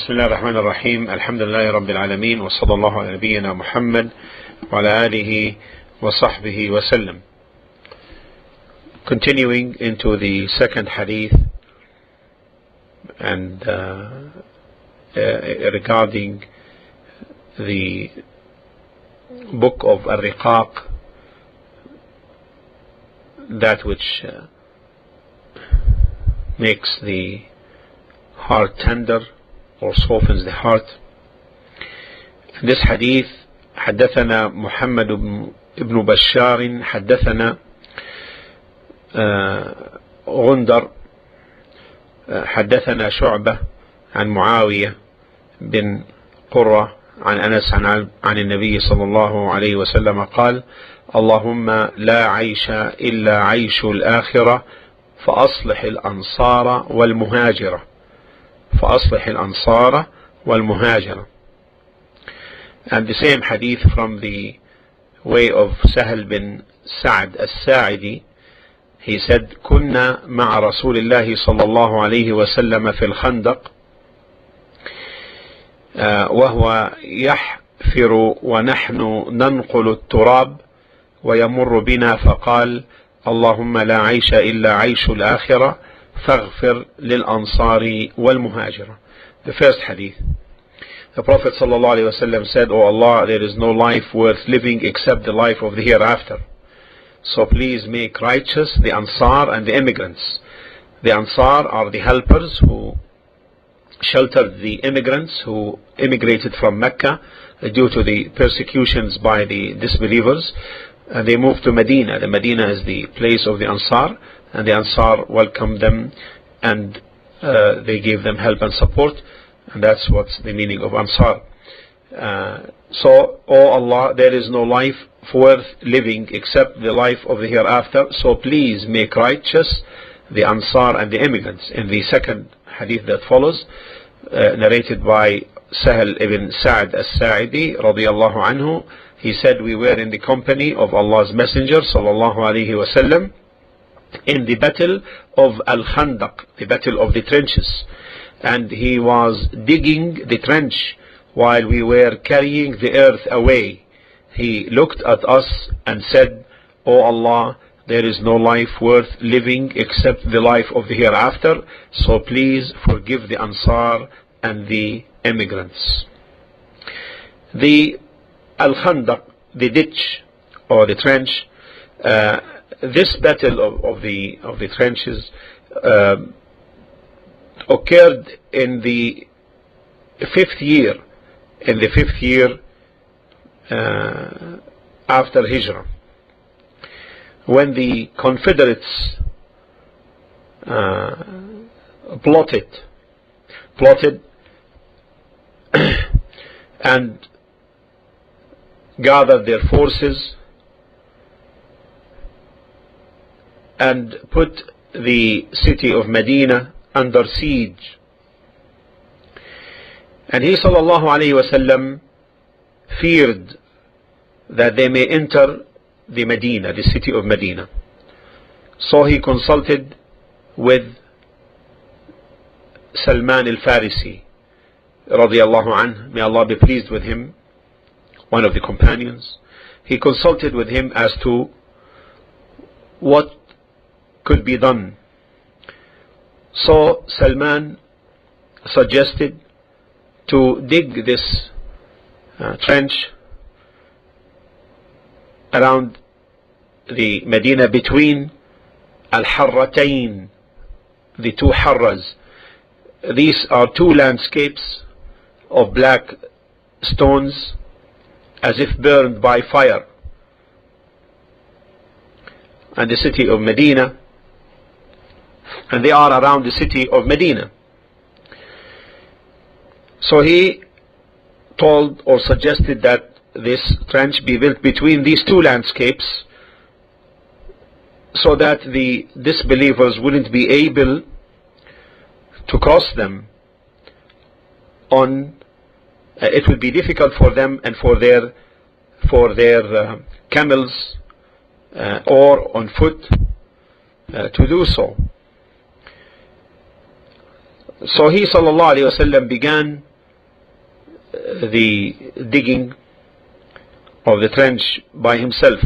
بسم الله الرحمن الرحيم الحمد لله رب العالمين وصلى الله على نبينا محمد وعلى آله وصحبه وسلم. Continuing into the second hadith and regarding the book of Ar-Riqaq, that which makes the heart tender or softens the heart. In this hadith, حدثنا محمد بن بشار حدثنا غندر حدثنا شعبة عن معاوية بن قرة عن أنس عن النبي صلى الله عليه وسلم قال: اللهم لا عيش إلا عيش الآخرة فأصلح الأنصار والمهاجرة فأصلح الأنصار والمهاجرة. And the same hadith from the way of Sahih bin Sa'd al-Sa'idi, he said: كنا مع رسول الله صلى الله عليه وسلم في الخندق وهو يحفر ونحن ننقل التراب ويمر بنا فقال: اللهم لا عيش إلا عيش الآخرة فاغفر للأنصار والمهاجرة. The first hadith, the Prophet ﷺ said: "O Allah, there is no life worth living except the life of the hereafter. So please make righteous the Ansar and the immigrants." The Ansar are the helpers who sheltered the immigrants who immigrated from Mecca due to the persecutions by the disbelievers. They moved to Medina. The Medina is the place of the Ansar, and the Ansar welcomed them and they gave them help and support, and that's what's the meaning of Ansar. So, O Allah, there is no life worth living except the life of the hereafter, so please make righteous the Ansar and the immigrants. In the second hadith that follows, narrated by Sahih ibn Sa'd al-Sa'idi radiyallahu anhu, he said: we were in the company of Allah's Messenger sallallahu alayhi wasallam in the battle of Al-Khandaq, the battle of the trenches, and he was digging the trench while we were carrying the earth away. He looked at us and said: O Allah, there is no life worth living except the life of the hereafter, so please forgive the Ansar and the immigrants. The Al-Khandaq, the ditch or the trench, this battle of the trenches occurred in the fifth year after Hijrah, when the Confederates plotted and gathered their forces and put the city of Medina under siege. And he sallallahu alayhi wasallam feared that they may enter the Medina, the city of Medina. So he consulted with Salman al-Farisi radiyallahu anhu, may Allah be pleased with him, one of the companions. He consulted with him as to what could be done. So Salman suggested to dig this trench around the Medina between Al-Harratayn, the two Harras. These are two landscapes of black stones as if burned by fire, and the city of Medina, and they are around the city of Medina. So he told or suggested that this trench be built between these two landscapes so that the disbelievers wouldn't be able to cross them on it would be difficult for them and for their camels or on foot to do so. So he sallallahu alaihi wasallam began the digging of the trench by himself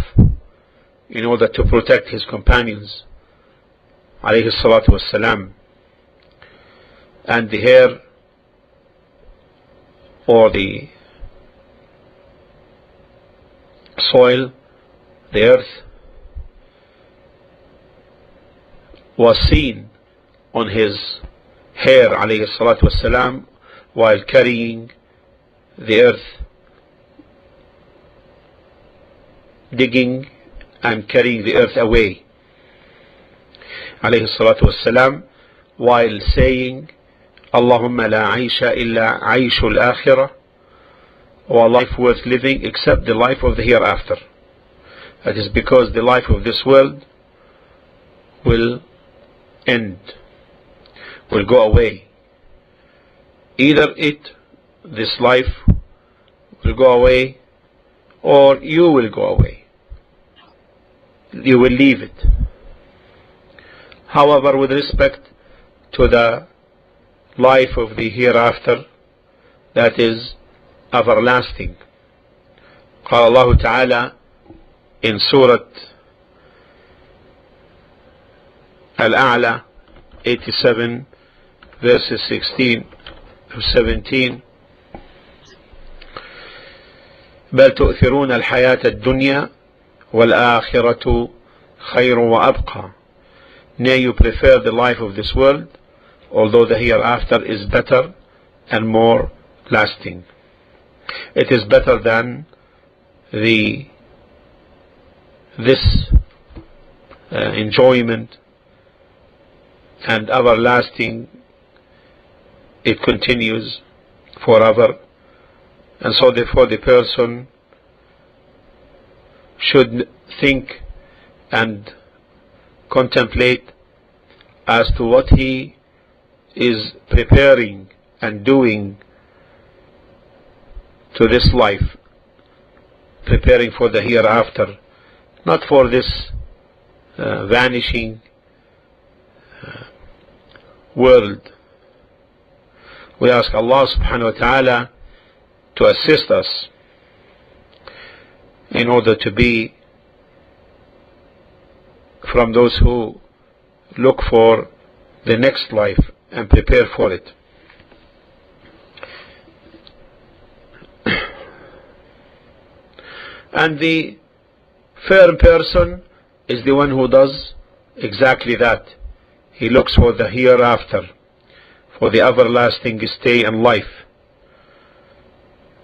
in order to protect his companions alayhi salatu wassalam, and the hair or the soil, the earth, was seen on his hair alayhi salatu wassalam while carrying the earth, digging and carrying the earth away alayhi salatu wassalam, while saying Allahumma la aisha illa aishul akhirah, or life worth living except the life of the hereafter. That is because the life of this world will end, will go away. Either this life will go away, or you will go away. You will leave it. However, with respect to the life of the hereafter, that is everlasting, قال الله تعالى in Surah Al-A'la 87 verses 16 to 17, بل تؤثرون الحياة الدنيا والآخرة خير وأبقى. Nay, you prefer the life of this world, although the hereafter is better and more lasting. It is better than this enjoyment, and everlasting, it continues forever. And so therefore the person should think and contemplate as to what he is preparing and doing to this life, preparing for the hereafter, not for this vanishing world. We ask Allah subhanahu wa ta'ala to assist us in order to be from those who look for the next life and prepare for it. And the firm person is the one who does exactly that. He looks for the hereafter, for the everlasting stay in life,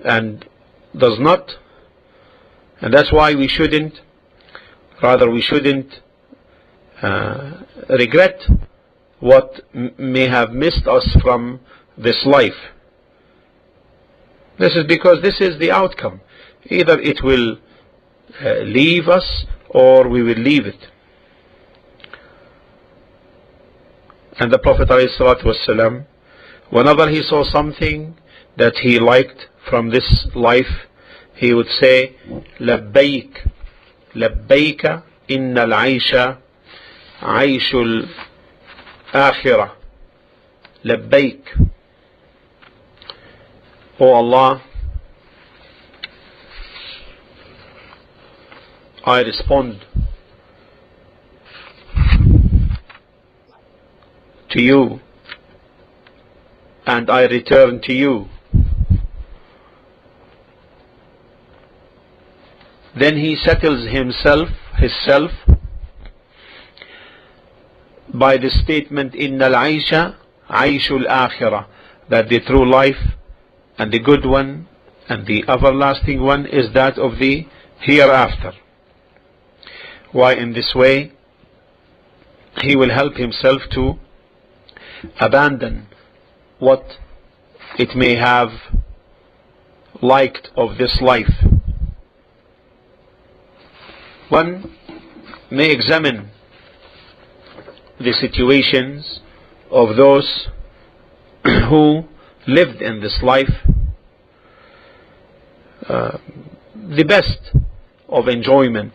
and does not, and that's why we shouldn't regret what may have missed us from this life. This is because this is the outcome. Either it will leave us or we will leave it. And the Prophet ﷺ, whenever he saw something that he liked from this life, he would say, لبيك لبيك إن العيش عيش الآخرة. لبيك, O Allah, I respond to you and I return to you. Then he settles himself by the statement Innal Aisha Aishul Akhirah, that the true life and the good one and the everlasting one is that of the hereafter. Why, in this way he will help himself to abandon what it may have liked of this life. One may examine the situations of those who lived in this life. The best of enjoyment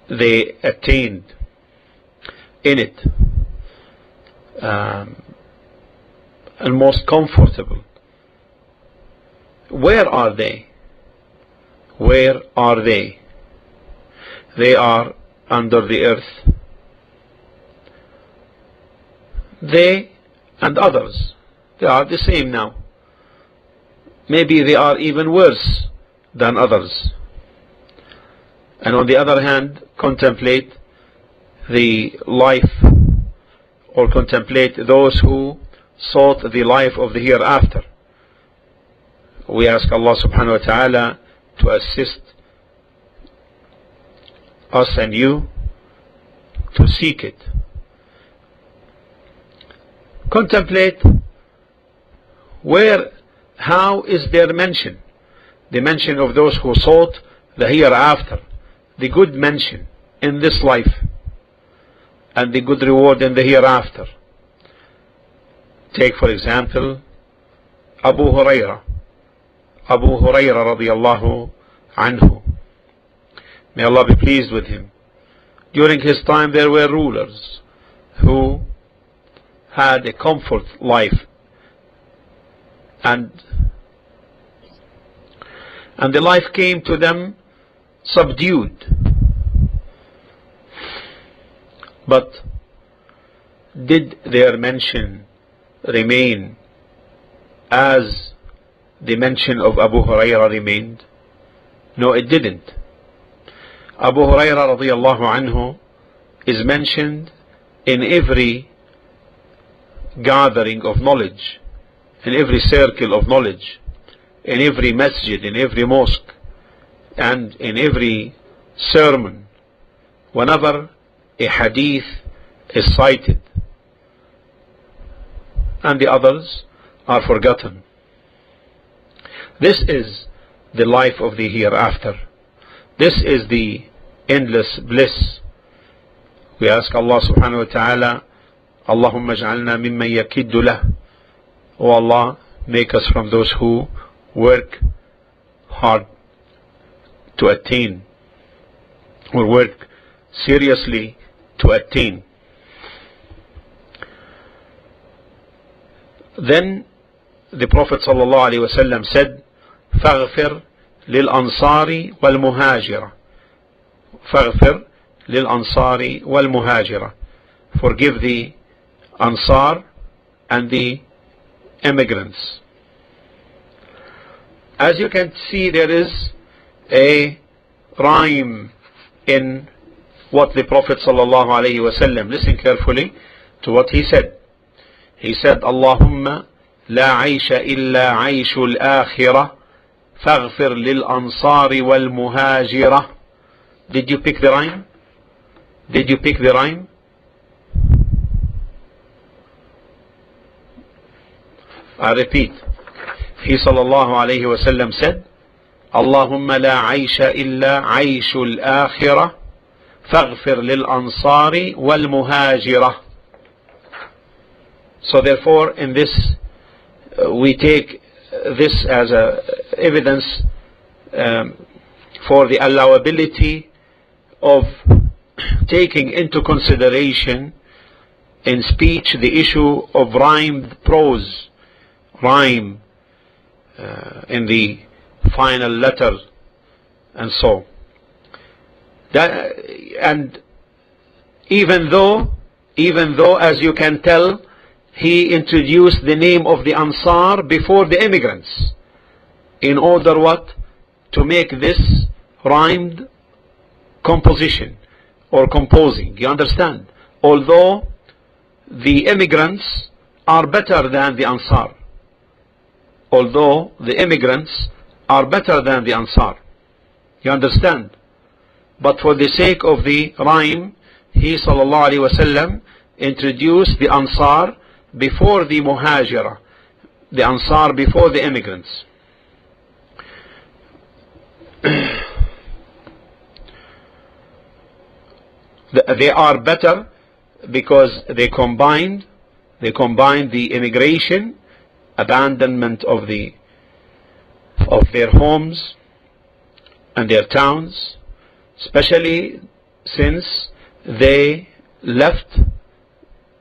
they attained in it, and most comfortable where are they? Where are they? They are under the earth. They and others, they are the same now. Maybe they are even worse than others. And on the other hand, contemplate the life, or contemplate those who sought the life of the hereafter. We ask Allah subhanahu wa ta'ala to assist us and you to seek it. Contemplate how is their mention? The mention of those who sought the hereafter, the good mention in this life, and the good reward in the hereafter. Take for example Abu Huraira radiyallahu anhu. May Allah be pleased with him. During his time there were rulers who had a comfort life, and the life came to them subdued. But did their mention remain as the mention of Abu Huraira remained? No, it didn't. Abu Huraira radiyallahu anhu is mentioned in every gathering of knowledge, in every circle of knowledge, in every masjid, in every mosque, and in every sermon, whenever a hadith is cited, and the others are forgotten. This is the life of the hereafter. This is the endless bliss. We ask Allah subhanahu wa ta'ala, Allahumma ij'alna mimman yakiddu lah. O Allah, make us from those who work hard to attain, or work seriously to attain. Then the Prophet ﷺ said, فَاغْفِرْ لِلْأَنصَارِ وَالْمُهَاجِرَةِ. فَاغْفِرْ لِلْأَنصَارِ وَالْمُهَاجِرَةِ. Forgive the Ansar and the immigrants. As you can see, there is a rhyme in what the Prophet ﷺ, listen carefully to what he said. He said, Allahumma la aisha illa aishul akhirah faghfir lil ansari wal muhajirah. Did you pick the rhyme? Did you pick the rhyme? I repeat. He ﷺ said, Allahumma la aisha illa aishul akhirah faghfir lil ansari wal muhajirah. So therefore, in this we take this as a evidence for the allowability of taking into consideration in speech the issue of rhymed prose, rhyme in the final letter, and so that. And even though as you can tell, he introduced the name of the Ansar before the immigrants, in order what? To make this rhymed composition or composing. You understand? Although the immigrants are better than the Ansar. Although the immigrants are better than the Ansar. You understand? But for the sake of the rhyme, he ﷺ introduced the Ansar before the Muhajirah, the Ansar before the immigrants. They are better because they combined the immigration, abandonment of their homes and their towns, especially since they left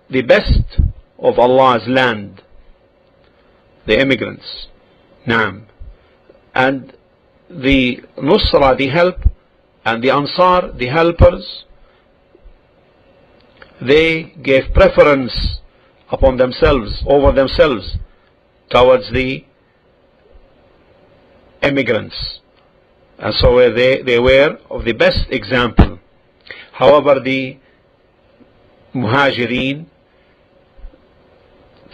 the best of Allah's land, the immigrants. Naam. And the Nusra, the help, and the Ansar, the helpers, they gave preference upon themselves, over themselves, towards the immigrants. And so they were of the best example. However, the Muhajirin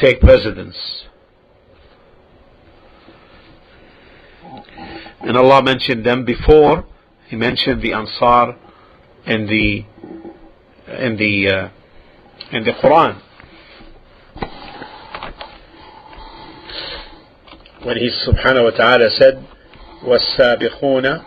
take precedence. And Allah mentioned them before He mentioned the Ansar in the Quran. When He subhanahu wa ta'ala said, وَالسَّابِقُونَ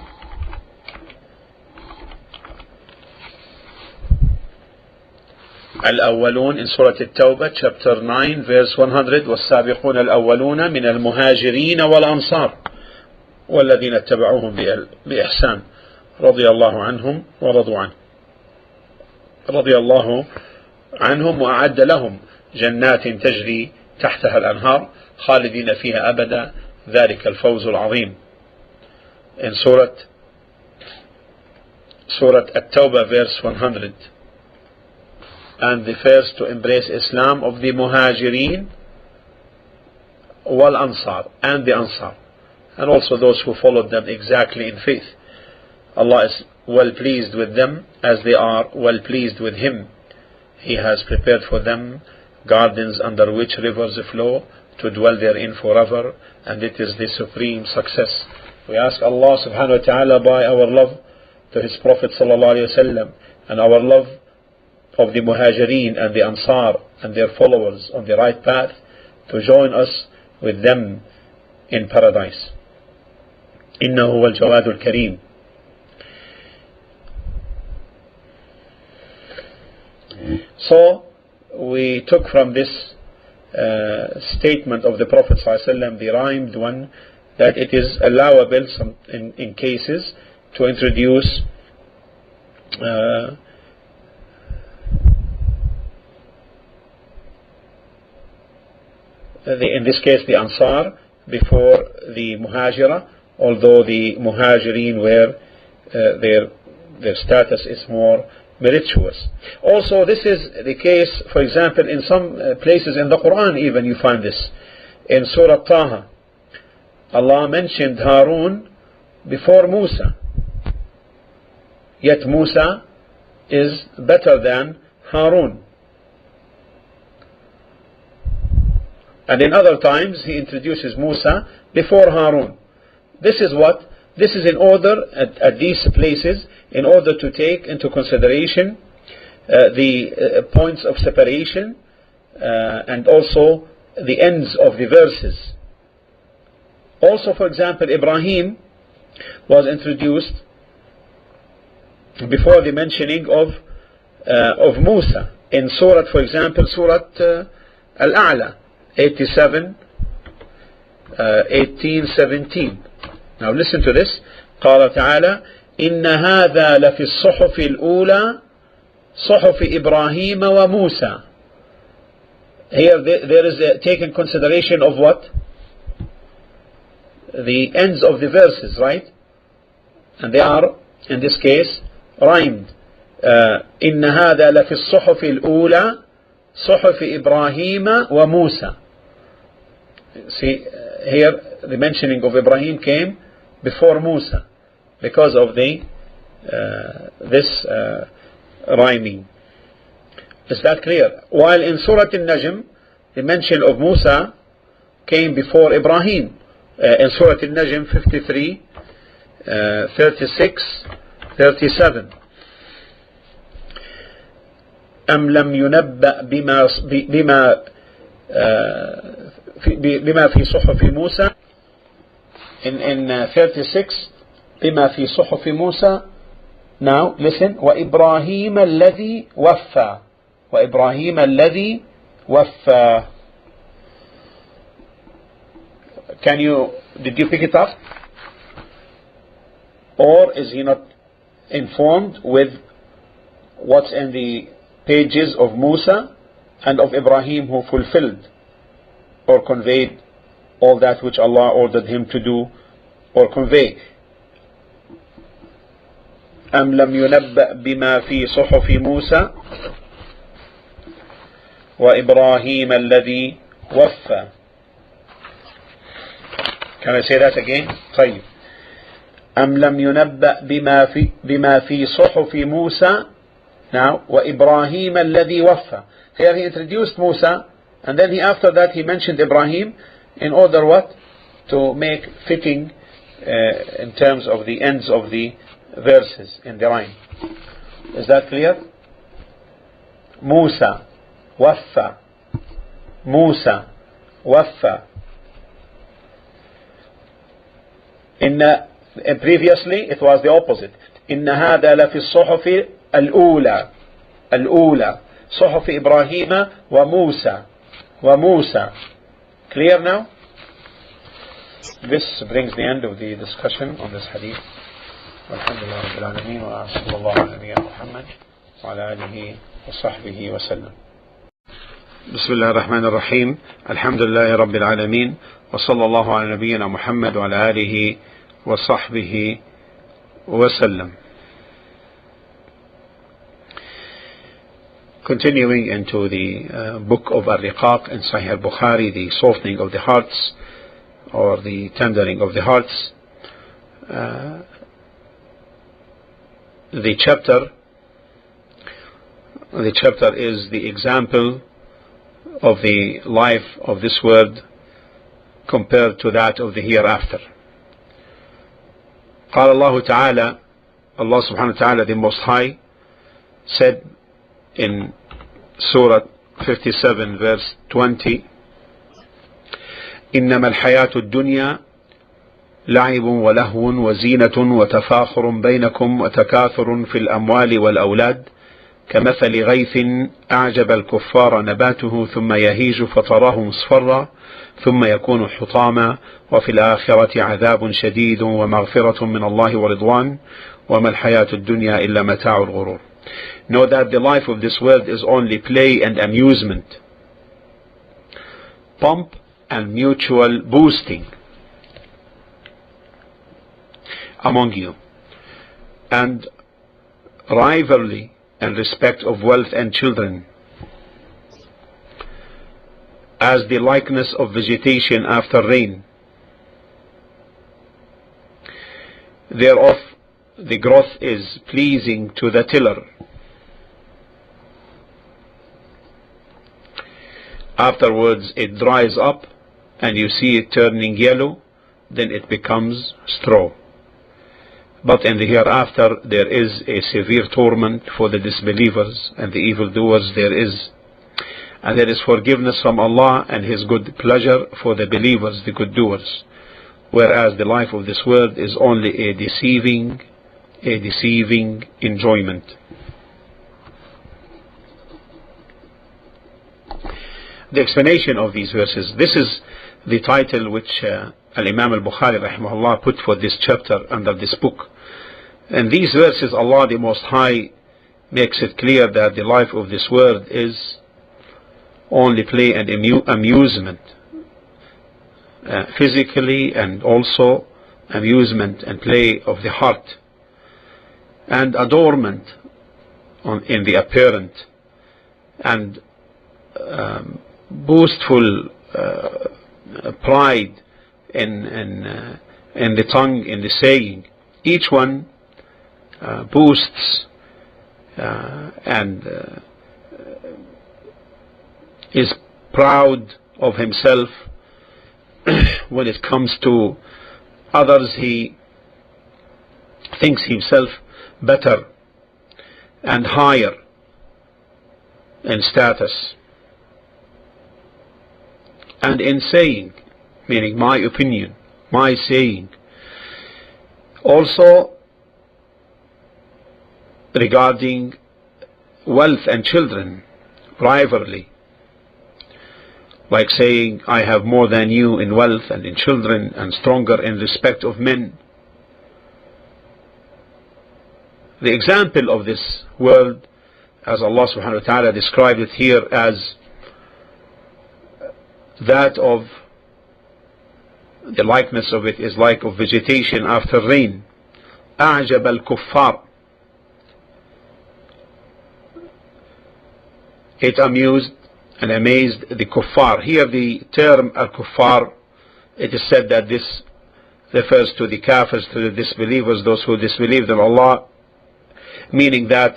الأولون in Surah At-Tawbah chapter 9 verse 100 والسابقون الأولون من المهاجرين والأنصار والذين اتبعوهم بإحسان رضي الله عنهم ورضوا عنه رضي الله عنهم وأعد لهم جنات تجري تحتها الأنهار خالدين فيها أبدا ذلك الفوز العظيم. In Surah At-Tawbah verse 100. And the first to embrace Islam of the Muhajirin wal Ansar, and the Ansar, and also those who followed them exactly in faith. Allah is well pleased with them as they are well pleased with Him. He has prepared for them gardens under which rivers flow to dwell therein forever, and it is the supreme success. We ask Allah subhanahu wa ta'ala by our love to His Prophet sallallahu alayhi wa sallam and our love of the Muhajirin and the Ansar and their followers on the right path to join us with them in paradise. إنه هو الجواد الكريم. So we took from this statement of the Prophet ﷺ, the rhymed one, that it is allowable in cases to introduce in this case the Ansar before the Muhajira, although the Muhajirin were their status is more meritorious. Also, this is the case, for example, in some places in the Quran even you find this. In Surah Taha, Allah mentioned Harun before Musa, yet Musa is better than Harun. And in other times He introduces Musa before Harun. This is what? This is in order at these places, in order to take into consideration the points of separation and also the ends of the verses. Also, for example, Ibrahim was introduced before the mentioning of Musa in Surah, for example, Surah Al-A'la 18:17. Now listen to this. قال تعالى إن هذا لفي الصحف الأولى صحف إبراهيم وموسى. Here there is a taken consideration of what? The ends of the verses, right? And they are, in this case, rhymed. إن هذا لفي الصحف الأولى صحف إبراهيم وموسى. See, here the mentioning of Ibrahim came before Musa because of the this rhyming. Is that clear? While in Surah Al-Najm the mention of Musa came before Ibrahim in Surah Al-Najm 53, 36, 37. أم لم ينبأ بما في صحف موسى. In 36 بما في صحف موسى. Now listen. وإبراهيم الذي وفى. وإبراهيم الذي وفى. Did you pick it up? Or is he not informed with what's in the pages of Musa and of Ibrahim, who fulfilled or conveyed all that which Allah ordered him to do or convey. أم لم ينبأ بما في صحف موسى وإبراهيم الذي وفى. Can I say that again? طيب. أم لم ينبأ بما في صحف موسى. Now وإبراهيم الذي وفى. Here he introduced Musa, and then after that he mentioned Ibrahim, in order what? To make fitting in terms of the ends of the verses in the rhyme. Is that clear? Musa Waffa, Musa Waffa. Previously it was the opposite. إن هذا لفي الصحف الأولى صحف إبراهيم وموسى. Clear now? This brings the end of the discussion on this hadith. والحمد لله رب العالمين وصلى الله على نبينا محمد وعلى آله وصحبه وسلم. بسم الله الرحمن الرحيم. الحمد لله رب العالمين وصلى الله على نبينا محمد وعلى آله وصحبه وسلم. Continuing into the book of Ar-Riqaq in Sahih Al-Bukhari, the softening of the hearts or the tendering of the hearts. The chapter is the example of the life of this world compared to that of the hereafter. قال الله تعالى, Allah subhanahu wa ta'ala, the Most High, said in Surah 57 verse 20, إنما الحياة الدنيا لعب ولهو وزينة وتفاخر بينكم وتكاثر في الأموال والأولاد كمثل غيث أعجب الكفار نباته ثم يهيج فتراه مصفرا ثم يكون حطاما وفي الآخرة عذاب شديد ومغفرة من الله ورضوان وما الحياة الدنيا إلا متاع الغرور. Know that the life of this world is only play and amusement, pomp and mutual boosting among you, and rivalry and respect of wealth and children, as the likeness of vegetation after rain. Thereof the growth is pleasing to the tiller. Afterwards it dries up and you see it turning yellow, then it becomes straw. But in the hereafter there is a severe torment for the disbelievers and the evildoers there is. And there is forgiveness from Allah and His good pleasure for the believers, the good doers. Whereas the life of this world is only a deceiving enjoyment. The explanation of these verses. This is the title which Al-Imam Al-Bukhari rahimahullah put for this chapter under this book. And these verses, Allah the Most High makes it clear that the life of this world is only play and amusement, physically, and also amusement and play of the heart, and adornment in the apparent, and boastful pride in the tongue, in the saying. Each one boasts and is proud of himself. When it comes to others, he thinks himself better and higher in status. And in saying, meaning my opinion, my saying. Also regarding wealth and children, rivalry, like saying I have more than you in wealth and in children, and stronger in respect of men. The example of this world, as Allah subhanahu wa ta'ala described it here, as that of the likeness of it is like of vegetation after rain. أعجب الكفار. It amused and amazed the kuffar. Here the term al-kuffar, it is said that this refers to the kafirs, to the disbelievers, those who disbelieved in Allah, meaning that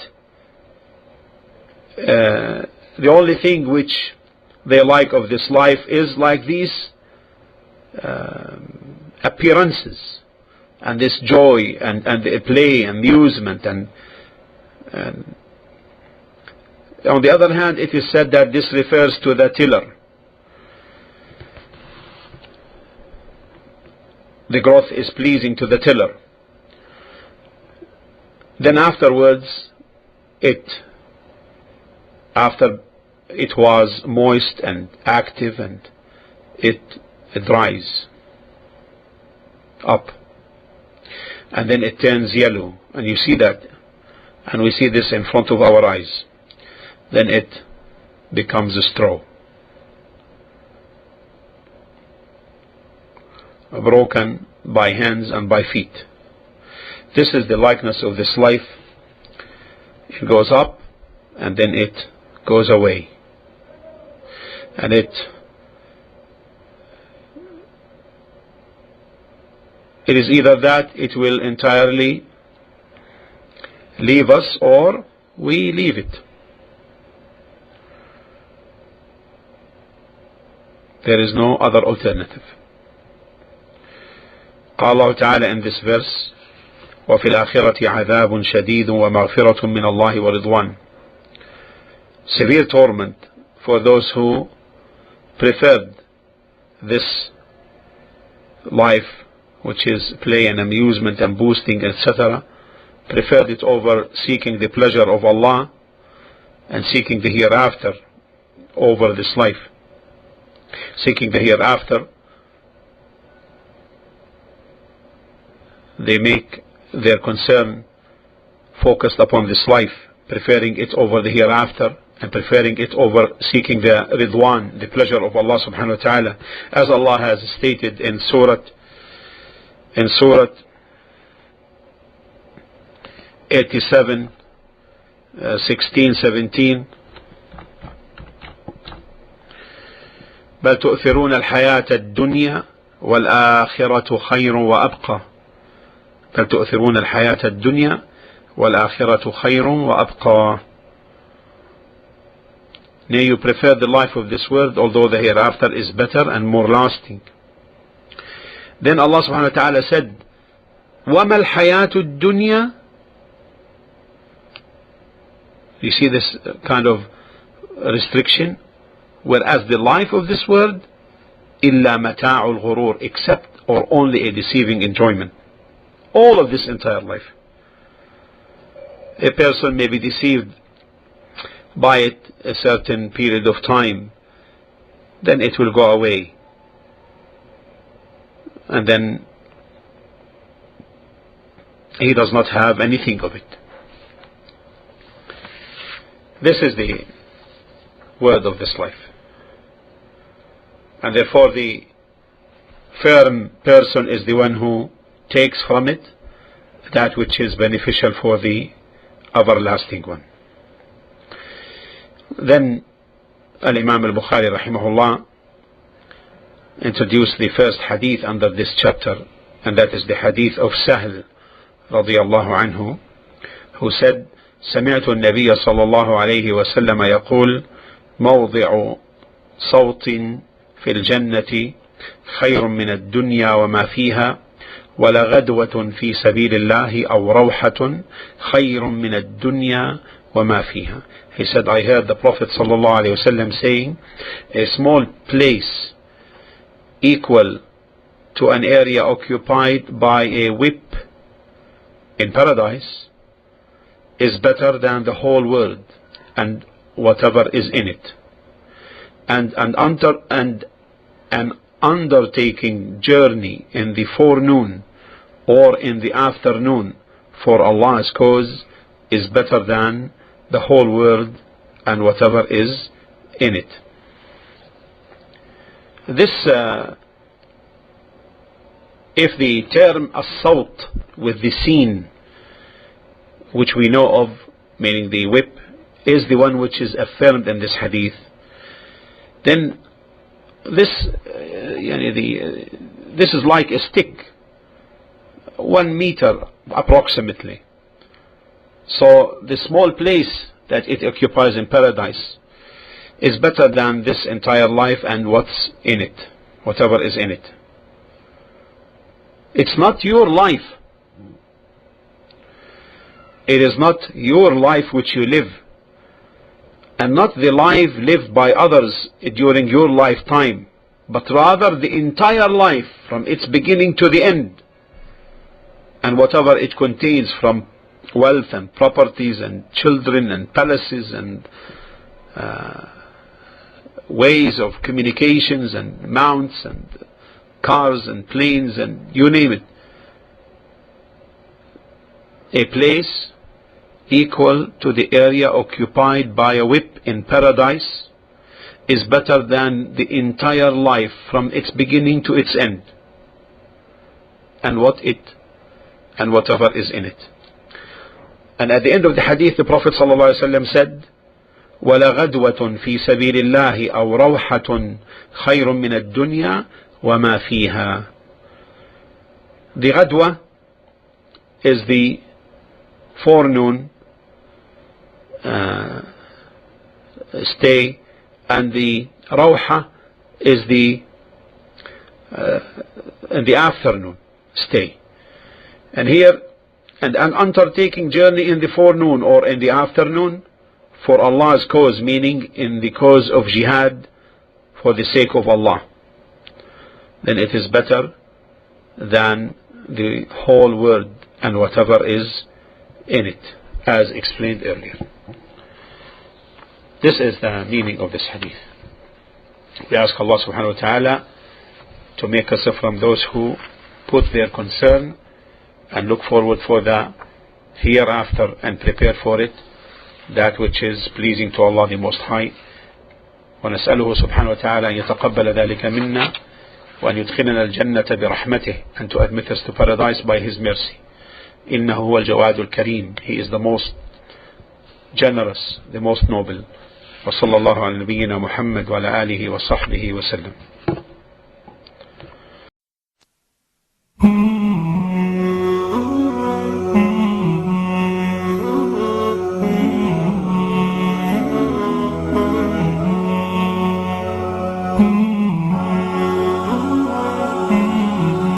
the only thing which they like of this life is like these appearances and this joy and the play, amusement, and on the other hand, it is said that this refers to the tiller. The growth is pleasing to the tiller. Then afterwards, after it was moist and active, and it dries up, and then it turns yellow, and you see that, and we see this in front of our eyes. Then it becomes a straw, broken by hands and by feet. This is the likeness of this life. It goes up and then it goes away, and it is either that it will entirely leave us or we leave it. There is no other alternative. قال الله تعالى in this verse: وفي الآخرة عذاب شديد ومغفرة من الله ورضوان. Severe torment for those who preferred this life, which is play and amusement and boosting, etc., preferred it over seeking the pleasure of Allah and seeking the hereafter over this life. Seeking the hereafter, they make their concern focused upon this life, preferring it over the hereafter, and preferring it over seeking the ridwan, the pleasure of Allah subhanahu wa ta'ala, as Allah has stated in Surah 87, 16, 17. بل تؤثرون الحياة الدنيا والآخرة خير وأبقى. بل تؤثرون الحياة الدنيا والآخرة خير وأبقى. Nay, you prefer the life of this world, although the hereafter is better and more lasting. Then Allah subhanahu wa ta'ala said, وَمَا الْحَيَاةُ الدُّنْيَا. You see this kind of restriction? Whereas the life of this world, إِلَّا مَتَاعُ الْغُرُورِ, except or only a deceiving enjoyment. All of this entire life. A person may be deceived by it a certain period of time, then it will go away, and then he does not have anything of it. This is the word of this life, and therefore the firm person is the one who takes from it that which is beneficial for the everlasting one. Then Al-Imam Al-Bukhari rahimahullah introduced the first hadith under this chapter, and that is the hadith of Sahl radiyallahu anhu, who said: سمعت النبي صلى الله عليه وسلم يقول موضع صوت في الجنة خير من الدنيا وما فيها ولغدوة في سبيل الله أو روحة خير من الدنيا وما فيها. He said, I heard the Prophet sallallahu alaihi wasallam saying, a small place equal to an area occupied by a whip in paradise is better than the whole world and whatever is in it. And an undertaking journey in the forenoon or in the afternoon for Allah's cause is better than the whole world and whatever is in it. This if the term as-sawt with the scene, which we know of, meaning the whip, is the one which is affirmed in this hadith, then this is like a stick, 1 meter approximately. So the small place that it occupies in paradise is better than this entire life and what's in it, whatever is in it. It's not your life. It is not your life which you live, and not the life lived by others during your lifetime, but rather the entire life from its beginning to the end, and whatever it contains from wealth and properties and children and palaces and ways of communications and mounts and cars and planes and you name it. A place equal to the area occupied by a whip in paradise is better than the entire life from its beginning to its end, and whatever is in it. And at the end of the hadith, the Prophet ﷺ said, وَلَغَدْوَةٌ فِي سَبِيلِ اللَّهِ أَوْ رَوْحَةٌ خَيْرٌ مِنَ الدُّنْيَا وَمَا فِيهَا. The ghadwa is the forenoon stay, and the rawha is the afternoon stay. And here, and an undertaking journey in the forenoon or in the afternoon for Allah's cause, meaning in the cause of jihad for the sake of Allah, then it is better than the whole world and whatever is in it, as explained earlier. This is the meaning of this hadith. We ask Allah subhanahu wa ta'ala to make us from those who put their concern and look forward for the hereafter and prepare for it, that which is pleasing to Allah the Most High. ونسأله سبحانه وتعالى أن يتقبل ذلك منا وأن يدخلنا الجنة برحمته, and to admit us to paradise by His mercy. إنه هو الجواد الكريم. He is the most generous, the most noble. وصلى الله على نبينا محمد وعلى آله وصحبه وسلم.